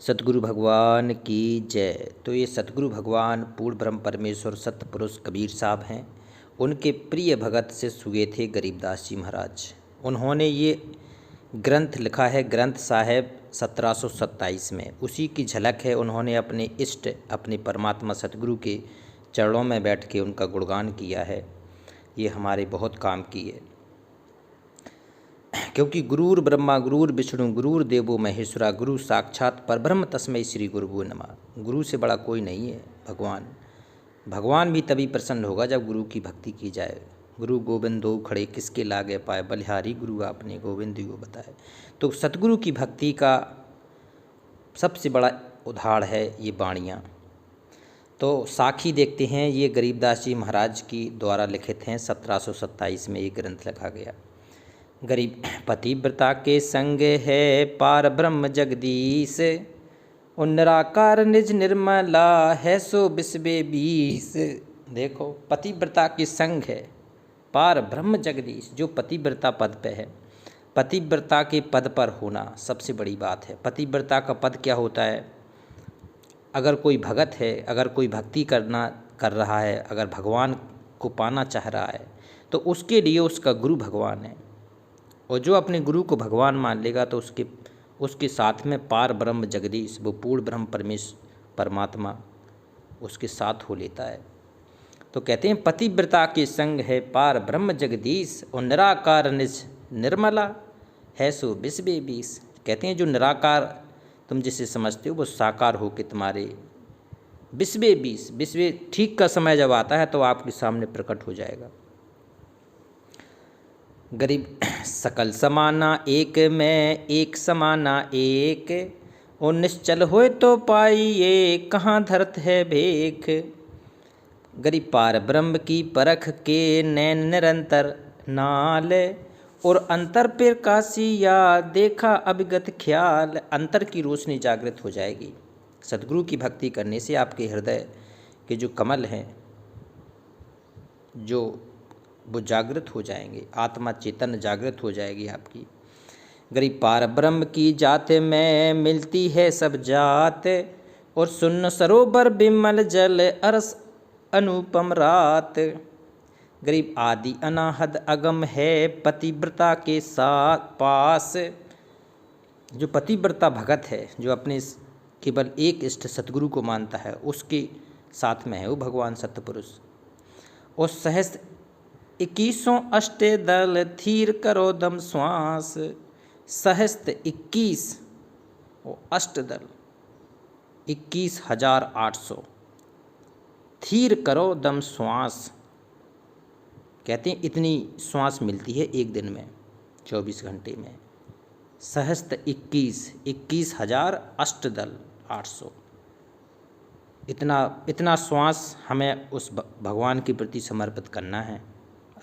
सतगुरु भगवान की जय। तो ये सतगुरु भगवान पूर्ण ब्रह्म परमेश्वर सत्य पुरुष कबीर साहब हैं। उनके प्रिय भगत शिष्य हुए थे गरीबदास जी महाराज। उन्होंने ये ग्रंथ लिखा है, ग्रंथ साहेब 1727 में। उसी की झलक है। उन्होंने अपने इष्ट, अपने परमात्मा सतगुरु के चरणों में बैठ के उनका गुणगान किया है। ये हमारे बहुत काम की है, क्योंकि गुरुर ब्रह्मा गुरुर विष्णु गुरुर देवो महेश्वरा, गुरु साक्षात परब्रह्म तस्मै श्री गुरुभ्यो नमः। गुरु से बड़ा कोई नहीं है। भगवान भी तभी प्रसन्न होगा जब गुरु की भक्ति की जाए। गुरु गोविंद दो खड़े किसके लागे पाए, बलिहारी गुरु आपने गोविंद को बताए। तो सतगुरु की भक्ति का सबसे बड़ा उदाहरण है ये वाणियाँ। तो साखी देखते हैं, ये गरीबदास जी महाराज की द्वारा लिखित हैं। 1727 में ये ग्रंथ लिखा गया। गरीब पतिव्रता के संग है पार ब्रह्म जगदीश, और निराकार निज निर्मला है सो बिस्बे बीस। देखो, पतिव्रता के संग है पार ब्रह्म जगदीश। जो पतिव्रता पद पे है, पतिव्रता के पद पर होना सबसे बड़ी बात है। पतिव्रता का पद क्या होता है? अगर कोई भगत है, अगर कोई भक्ति कर रहा है, अगर भगवान को पाना चाह रहा है, तो उसके लिए उसका गुरु भगवान है। और जो अपने गुरु को भगवान मान लेगा तो उसके साथ में पार ब्रह्म जगदीश, वो पूर्ण ब्रह्म परमात्मा उसके साथ हो लेता है। तो कहते हैं पतिव्रता के संग है पार ब्रह्म जगदीश, और निराकार निज निर्मला है सो बिस्बे बीस। कहते हैं जो निराकार तुम जिसे समझते हो वो साकार हो के तुम्हारे बिस्बे बीस, बिस्बे ठीक का समय जब आता है तो आपके सामने प्रकट हो जाएगा। गरीब सकल समाना एक में एक समाना एक, और निश्चल होए तो पाइए कहाँ धरत है भेख। गरीब पार ब्रह्म की परख के नैन निरंतर नाल, और अंतर पर कासिया देखा अभिगत ख्याल। अंतर की रोशनी जागृत हो जाएगी। सतगुरु की भक्ति करने से आपके हृदय के जो कमल हैं जो वो जागृत हो जाएंगे, आत्मा चेतन जागृत हो जाएगी आपकी। गरीब पार ब्रह्म की जात में मिलती है सब जात, और सुन्न सरोवर बिमल जल अरस अनुपम रात। गरीब आदि अनाहद अगम है पतिव्रता के साथ पास। जो पतिव्रता भगत है, जो अपने केवल एक इष्ट सतगुरु को मानता है, उसके साथ में है वो भगवान सत्यपुरुष। और सहस्त्र 21 अष्टे दल थीर करो दम श्वास। सहस्त्र 21 और अष्ट दल 21,800। थीर करो दम श्वास, कहते हैं इतनी श्वास मिलती है एक दिन में, 24 घंटे में। सहस्त्र 21,000 अष्ट दल 800। इतना श्वास हमें उस भगवान के प्रति समर्पित करना है।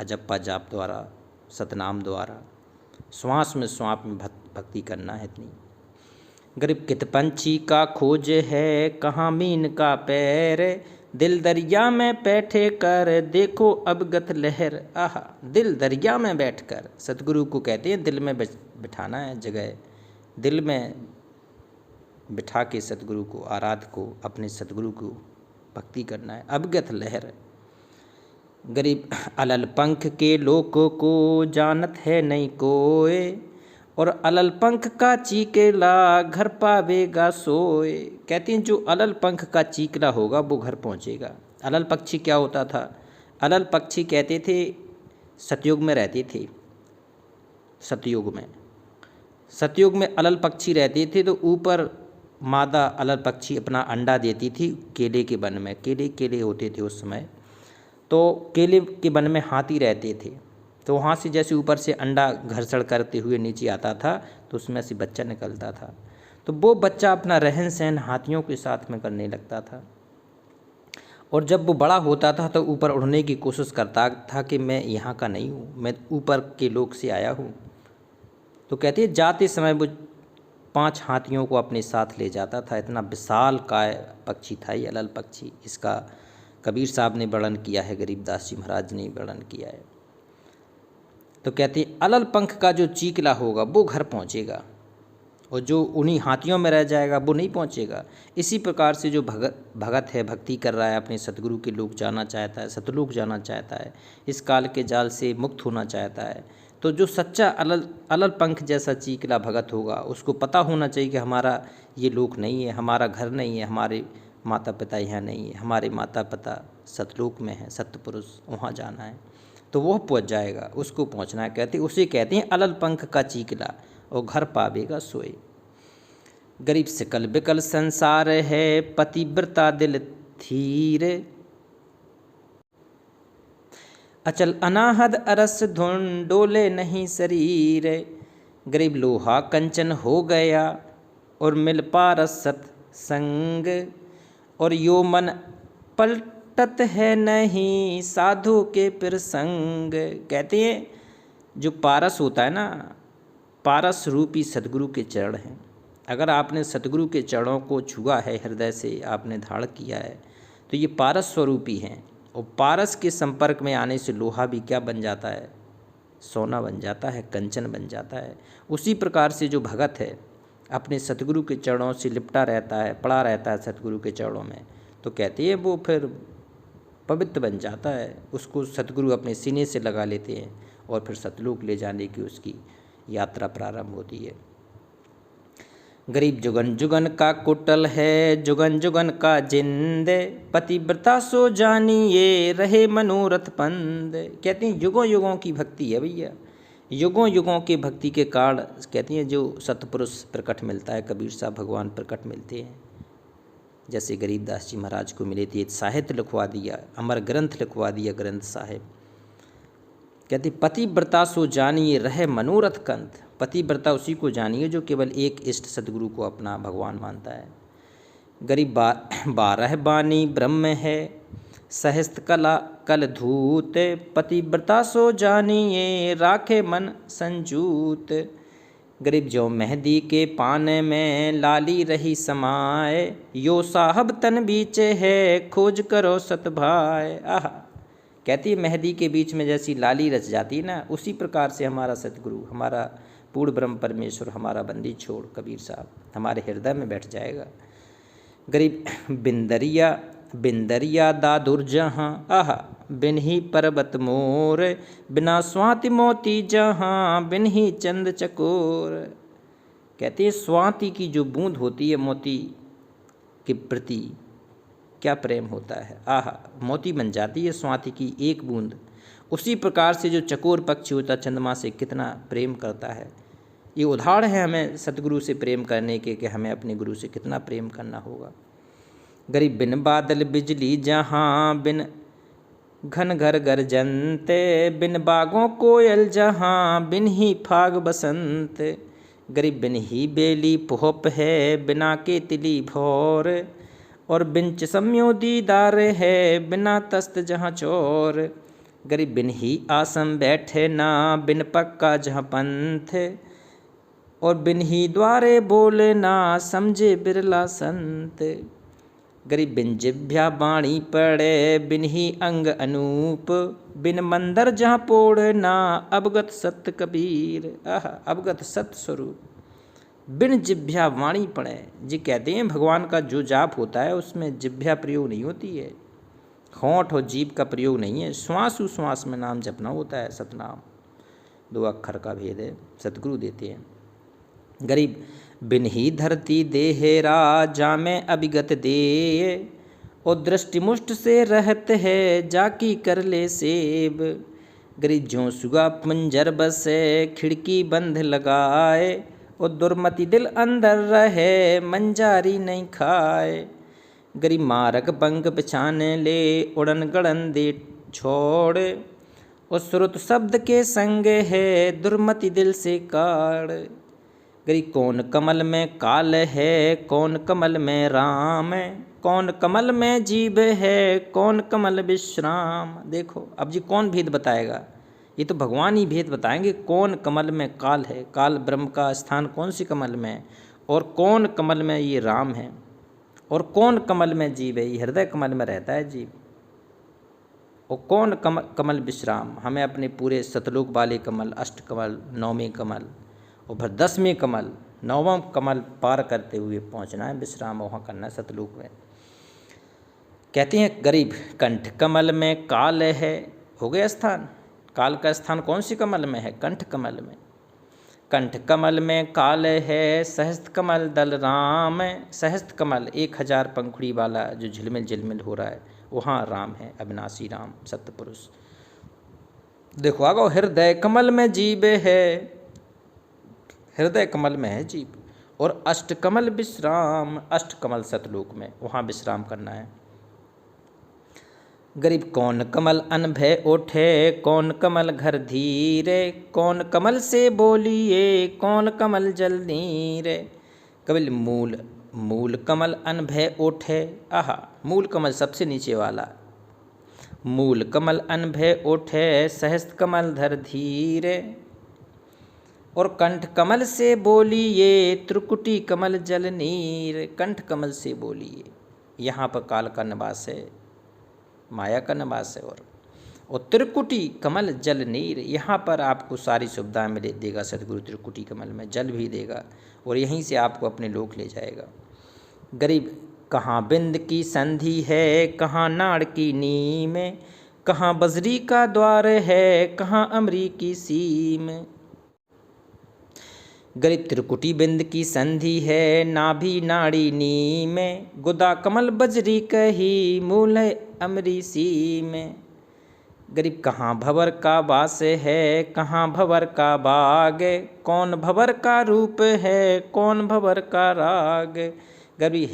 अजप्पा जाप द्वारा, सतनाम द्वारा, श्वास में भक्ति करना है इतनी। गरीब कित पंछी का खोज है कहाँ मीन का पैर, दिल दरिया में बैठे कर देखो अवगत लहर। आहा, दिल दरिया में बैठकर, सतगुरु को कहते हैं दिल में बिठाना है जगह, दिल में बिठा के सतगुरु को, आराध को, अपने सतगुरु को भक्ति करना है। अवगत लहर। गरीब अलल पंख के लोकों को जानत है नहीं कोय, और अलल पंख का चीकेला घर पावेगा सोए। कहते हैं जो अलल पंख का चीकला होगा वो घर पहुंचेगा। अलल पक्षी क्या होता था? अलल पक्षी कहते थे सतयुग में रहते थे। सतयुग में अलल पक्षी रहते थे, तो ऊपर मादा अलल पक्षी अपना अंडा देती थी केले के वन में। केले होते थे उस समय, तो केले के वन में हाथी रहते थे। तो वहाँ से जैसे ऊपर से अंडा घर्षण करते हुए नीचे आता था, तो उसमें से बच्चा निकलता था। तो वो बच्चा अपना रहन सहन हाथियों के साथ में करने लगता था, और जब वो बड़ा होता था तो ऊपर उड़ने की कोशिश करता था कि मैं यहाँ का नहीं हूँ, मैं ऊपर के लोक से आया हूँ। तो कहते हैं जाते समय वो 5 हाथियों को अपने साथ ले जाता था। इतना विशाल काय पक्षी था ये अलल पक्षी। इसका कबीर साहब ने वर्णन किया है, गरीबदास जी महाराज ने वर्णन किया है। तो कहते हैं अलल पंख का जो चीकला होगा वो घर पहुँचेगा, और जो उन्हीं हाथियों में रह जाएगा वो नहीं पहुंचेगा। इसी प्रकार से जो भगत है, भक्ति कर रहा है, अपने सतगुरु के लोक जाना चाहता है, सतलोक जाना चाहता है, इस काल के जाल से मुक्त होना चाहता है, तो जो सच्चा अलल पंख जैसा चीकला भगत होगा, उसको पता होना चाहिए कि हमारा ये लोक नहीं है, हमारा घर नहीं है, हमारे माता पिता यहाँ नहीं है, हमारे माता पिता सतलोक में हैं, सत्पुरुष, वहाँ जाना है, तो वह पहुँच जाएगा, उसको पहुँचना है। उसे कहते हैं अलल पंख का चीकला, और घर पावेगा सोए। गरीब सकल बिकल संसार है, पतिव्रता दिल थीर, अचल अनाहद अरस धुन, डोले नहीं शरीर। गरीब लोहा कंचन हो गया, और मिल पारस सत्संग, और यो मन पलटत है नहीं, साधु के प्रसंग। कहते हैं जो पारस होता है ना, पारस रूपी सतगुरु के चरण हैं। अगर आपने सतगुरु के चरणों को छुआ है, हृदय से आपने धारण किया है, तो ये पारस स्वरूपी हैं। और पारस के संपर्क में आने से लोहा भी क्या बन जाता है, सोना बन जाता है, कंचन बन जाता है। उसी प्रकार से जो भगत है अपने सतगुरु के चरणों से लिपटा रहता है, पड़ा रहता है सतगुरु के चरणों में, तो कहते हैं वो फिर पवित्र बन जाता है। उसको सतगुरु अपने सीने से लगा लेते हैं, और फिर सतलोक ले जाने की उसकी यात्रा प्रारंभ होती है। गरीब जुगन जुगन का कुटल है, जुगन जुगन का जिंद, पतिव्रता सो जानिए, रहे मनोरथ पंद। कहते हैं युगों युगों की भक्ति है भैया, युगों युगों के भक्ति के कारण कहती हैं जो सतपुरुष प्रकट मिलता है, कबीर साहब भगवान प्रकट मिलते हैं। जैसे गरीबदास जी महाराज को मिले थे, साहित्य लिखवा दिया, अमर ग्रंथ लिखवा दिया ग्रंथ साहिब। कहती पतिव्रता सो जानिए, रहे मनोरथ कंत। पतिव्रता उसी को जानिए जो केवल एक इष्ट सतगुरु को अपना भगवान मानता है। गरीब बारह बानी ब्रह्म है, सहस्त्र कला कल धूत, पतिव्रता सो जानिए, राखे मन संजूत। गरीब जो मेहंदी के पान में, लाली रही समाए, यो साहब तन बीचे है, खोज करो सतभाय। आहा, कहती है मेहंदी के बीच में जैसी लाली रच जाती है ना, उसी प्रकार से हमारा सतगुरु, हमारा पूर्ण ब्रह्म परमेश्वर, हमारा बंदी छोड़ कबीर साहब हमारे हृदय में बैठ जाएगा। गरीब बिंदरिया बिंदरिया दादुर जहाँ, आहा, बिन ही पर्वत मोर, बिना स्वाति मोती जहाँ, बिन ही चंद चकोर। कहते हैं स्वाति की जो बूंद होती है मोती के प्रति क्या प्रेम होता है, आहा, मोती बन जाती है स्वाति की एक बूंद। उसी प्रकार से जो चकोर पक्षी होता है चंद्रमा से कितना प्रेम करता है। ये उदाहरण है हमें सतगुरु से प्रेम करने के, कि हमें अपने गुरु से कितना प्रेम करना होगा। गरीब बिन बादल बिजली जहाँ, बिन घन घर गरजनते, बिन बागों कोयल जहाँ, बिन ही फाग बसंत। गरीब बिन ही बेली पोहप है, बिना के तिली भौर, और बिन चसम्यो दीदार है, बिना तस्त जहाँ चोर। गरीब बिन ही आसम बैठे ना, बिन पक्का जहाँ पंथ, और बिन ही द्वारे बोले ना, समझे बिरला संत। गरीब बिन जिभ्या बाणी पड़े, बिन ही अंग अनूप, बिन मंदर जहाँ पोड़ ना, अवगत सत्य कबीर। आह, अवगत सत्य स्वरूप, बिन जिभ्या वाणी पड़े। जी कहते हैं भगवान का जो जाप होता है उसमें जिभ्या प्रयोग नहीं होती है, होंठ और जीभ का प्रयोग नहीं है, श्वास उश्वास में नाम जपना होता है। सतनाम 2 अक्षर का भेद है, सतगुरु देते हैं। गरीब बिन ही धरती देहेरा, जामे अभिगत दे, और दृष्टिमुष्ट से रहत है, जाकी कर ले सेब। गरीब जो सुगा पंजर बसे, खिड़की बंद लगाए, और दुर्मति दिल अंदर रहे, मंजारी नहीं खाए। गरीब मारक पंख पिछाने ले, उड़न गड़न दे छोड़, और श्रुत शब्द के संग है, दुर्मति दिल से काढ़। गरीब कौन कमल में काल है, कौन कमल में राम, कौन कमल में जीव है, कौन कमल विश्राम। देखो अब जी कौन भेद बताएगा, ये तो भगवान ही भेद बताएंगे। कौन कमल में काल है, काल ब्रह्म का स्थान कौन सी कमल में है, और कौन कमल में ये राम है, और कौन कमल में जीव है, ये हृदय कमल में रहता है जीव। और कौन कमल विश्राम, हमें अपने पूरे सतलोक वाले कमल, अष्ट कमल, 9वें कमल और फिर 10वें कमल, 9वां कमल पार करते हुए पहुंचना है, विश्राम वहाँ करना है सतलोक में। कहते हैं गरीब कंठ कमल में काल है, हो गया स्थान। काल का स्थान कौन सी कमल में है? कंठ कमल में। कंठ कमल में काल है, सहस्त्र कमल दल राम। सहस्त्र कमल 1000 पंखुड़ी वाला जो झिलमिल झिलमिल हो रहा है, वहाँ राम है, अविनाशी राम, सत्य पुरुष। देखो आगो, हृदय कमल में जीव है, हृदय कमल में है जीव। और अष्ट कमल विश्राम, अष्ट कमल सतलोक में, वहाँ विश्राम करना है। गरीब कौन कमल अनभय ओठे, कौन कमल घर धीरे, कौन कमल से बोलिए, कौन कमल जल नीरे। कबिल मूल कमल अनभय ओठे, आहा, मूल कमल सबसे नीचे वाला। मूल कमल अनभय ओठे, सहस्त्र कमल धर धीरे। और कंठ कमल से बोलिए, त्रिकुटी कमल जल नीर। कंठ कमल से बोलिए, यहाँ पर काल का निवास है, माया का निवास है। और त्रिकुटी कमल जल नीर, यहाँ पर आपको सारी सुविधाएं मिले देगा सदगुरु। त्रिकुटी कमल में जल भी देगा और यहीं से आपको अपने लोक ले जाएगा। गरीब कहाँ बिंद की संधि है, कहाँ नाड़ की नीम, कहाँ बजरी का द्वार है, कहाँ अमरी की सीम। गरीब त्रिकुटी बिंद की संधि है, नाभि नाड़ी नीम, गुदा कमल बजरी कही, मूल अमरी सीम। गरीब कहाँ भंवर का वास है, कहाँ भंवर का बाग, कौन भंवर का रूप है, कौन भंवर का राग। गरीब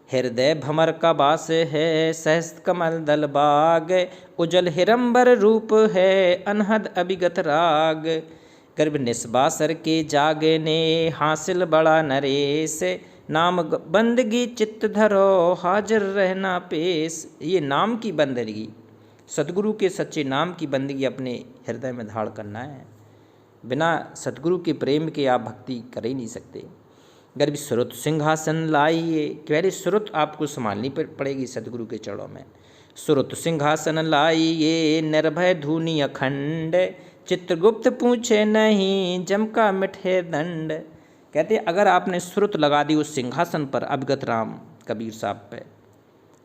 हृदय भंवर का वास है, सहस्त्र कमल दल बाग, उजल हिरंबर रूप है, अनहद अभिगत राग। गर्भ निस्बासर के जागने, हासिल बड़ा नरेश, नाम बंदगी चित्त धरो, हाजिर रहना पेश। ये नाम की बंदगी, सतगुरु के सच्चे नाम की बंदगी अपने हृदय में धारण करना है। बिना सतगुरु के प्रेम के आप भक्ति कर ही नहीं सकते। गर्भ सुरत सिंहासन लाइए, पहले सुरत आपको संभालनी पड़ेगी सतगुरु के चरणों में। सुरत सिंहासन लाइए, निर्भय धूनि अखंड, चित्रगुप्त पूछे नहीं, जम का मिठे दंड। कहते अगर आपने सुरत लगा दी उस सिंहासन पर, अभिगत राम कबीर साहब पे,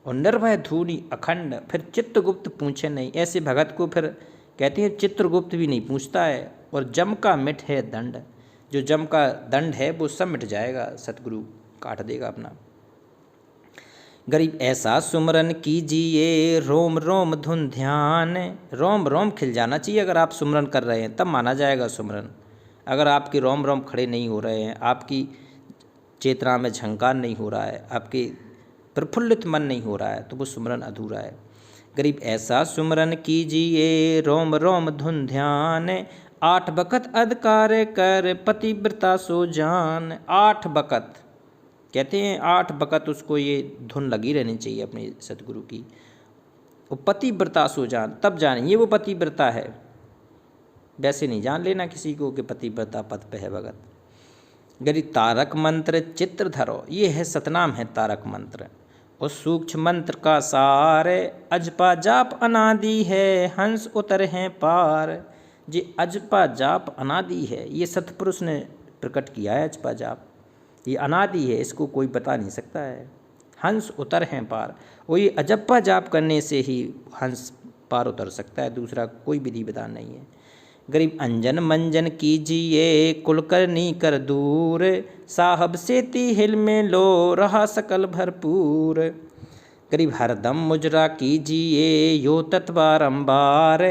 और निर्भय धूनि अखंड, फिर चित्रगुप्त पूछे नहीं, ऐसे भगत को फिर कहते हैं चित्रगुप्त भी नहीं पूछता है। और जम का मिट है दंड, जो जम का दंड है वो सब मिट जाएगा, सतगुरु काट देगा अपना। गरीब ऐसा सुमरन कीजिए, रोम रोम धुन ध्यान, रोम रोम खिल जाना चाहिए। अगर आप सुमरन कर रहे हैं तब माना जाएगा सुमरन। अगर आपके रोम रोम खड़े नहीं हो रहे हैं, आपकी चेतना में झंकार नहीं हो रहा है, आपके प्रफुल्लित मन नहीं हो रहा है, तो वो सुमरन अधूरा है। गरीब ऐसा सुमरन कीजिए, रोम रोम धुन ध्यान, 8 बकत अधिकार कर, पतिव्रता सो जान। 8 बकत कहते हैं, 8 बकत उसको ये धुन लगी रहनी चाहिए अपने सतगुरु की। वो पतिव्रता सो जान, तब जानिए वो पतिव्रता है, वैसे नहीं जान लेना किसी को कि पतिव्रता पद पे है भगत। गरीब तारक मंत्र चित्र धरो, ये है सतनाम है तारक मंत्र। और सूक्ष्म मंत्र का सार, अजपा जाप अनादि है, हंस उतर हैं पार। जी अजपा जाप अनादि है, ये सतपुरुष ने प्रकट किया है। अजपा जाप ये अनादि है, इसको कोई बता नहीं सकता है। हंस उतर हैं पार, वो ये अजप्पा जाप करने से ही हंस पार उतर सकता है, दूसरा कोई विधि विधान नहीं है। गरीब अंजन मंजन कीजिए, कुलकर्णी कर दूर, साहब सेती हिल में लो, रहा सकल भरपूर। गरीब हरदम मुजरा कीजिए, यो तत्बारंबार,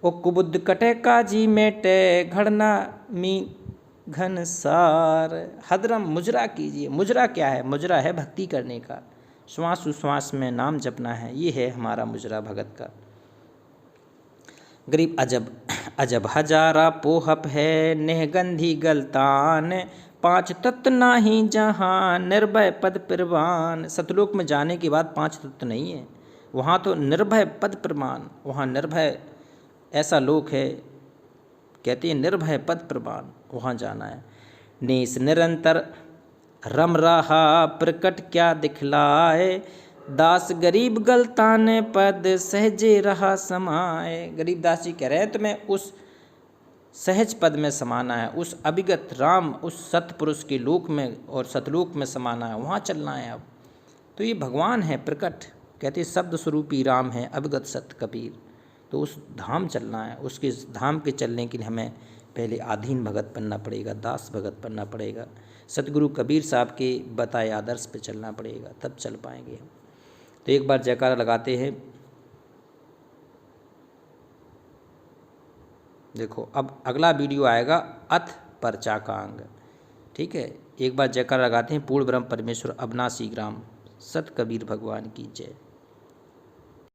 ओ कुबुद्ध कटे काजी मेटे, घड़ना मी घनसार। हरदम मुजरा कीजिए। मुजरा क्या है? मुजरा है भक्ति करने का, श्वास उश्वास में नाम जपना है, ये है हमारा मुजरा भगत का। गरीब अजब अजब हजारा पोहप है, नेहगंधी गलतान, 5 तत्व नाही जहाँ, निर्भय पद प्रवान। सतलोक में जाने के बाद 5 तत्व नहीं है, वहाँ तो निर्भय पद प्रमाण, वहाँ निर्भय ऐसा लोक है, कहते हैं निर्भय पद प्रमाण, वहाँ जाना है। नेस निरंतर रम रहा, प्रकट क्या दिखलाए, दास गरीब गलतान पद, सहजे रहा समाए। गरीबदास जी कह रहे हैं तो मैं उस सहज पद में समाना है, उस अभिगत राम, उस सतपुरुष के लोक में और सतलोक में समाना है, वहाँ चलना है। अब तो ये भगवान है प्रकट, कहते शब्द स्वरूपी राम है अभिगत सत कबीर। तो उस धाम चलना है, उसके धाम के चलने के लिए हमें पहले आधीन भगत बनना पड़ेगा, दास भगत बनना पड़ेगा, सतगुरु कबीर साहब के बताए आदर्श पे चलना पड़ेगा, तब चल पाएंगे हम। तो एक बार जयकारा लगाते हैं। देखो अब अगला वीडियो आएगा अथ परचा का अंग, ठीक है। एक बार जयकारा लगाते हैं। पूर्ण ब्रह्म परमेश्वर अविनाशी ग्राम, सत कबीर भगवान की जय।